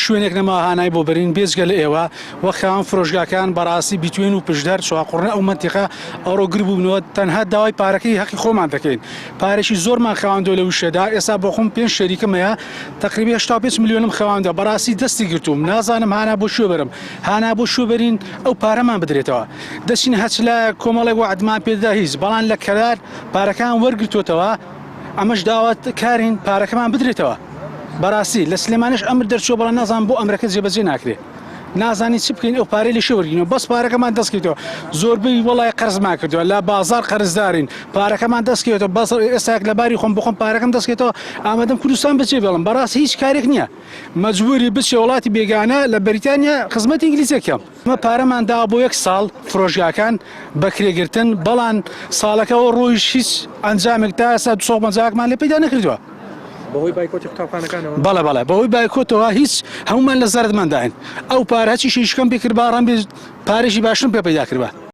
شوێنێک نەما هانای بۆ بەرین بێزگە لە ئێوە وە خاوەن فرۆژگاکان بەڕاستی بیتوێن و پشدەر چواقڕنە ئەو منتیقە ئەوڕۆگر بوونەوە تەنها داوای پارەکەی حەقی خۆمان دەکەین پارێکی زۆرمان خاوەندۆ لە وشەدا ئێستا بۆ خۆم 5 شەریکم هەیە تقریبا 85 ملیۆنم خاوەندە بەڕاستی دەستی گرتووم نازانم هانا بۆ شوێ بەرم هانا بۆ شوێ بەرین ئەو پارەمان بدرێتەوە دەچین هەچ لە کۆمەڵێک وعدمان پێدا هیچ بەڵام لە کەرار پارەکان وەرگرتوتەوە ئەمەش داوات کارین پارەکەمان بدرێتەوە بەڕاستی لە سلێمانش ئەمر دەرچوە بەڵام نازان بۆ ئەمریکا جێبەجێ ناکرێت نازانی چی بکەین ئەو پارەی لە شەوەرگینەوە بەس پارەکەمان دەستکەوتەوە زۆربەی وڵای قەرزمان کردووە لە بازار قەرزدارین پارەکەمان دەستکەوتەوە بەس ئێستاک لەباری خۆم بخۆم پارەکەم دەستکەوتەوە ئامادەم کوردستان بچێ بێڵم بەڕاستی هیچ کارێک نییە مەجبوری بچێ وڵاتی بێگانە لە بەریتانیا خزمەتی ئینگلیزیەکەم ئەمە پارەمان دا بۆ 1 ساڵ فرۆژگاکان بەکرێگرتن بەڵام ساڵەکەەوە ڕۆیش هیچ ئەنجامێک تا ئێستا 250مان لێ پەیدا نەکردووە بەهۆی بایکۆتی قوتابخانەکانەوە بەڵێ بەهۆی بایکۆتەوە هیچ هەمومان لە زەردمانداین ئەو پارەچی شیشکەم پێکرد باڕەم بێ پارێکی باشم پێ پەیدا کردوە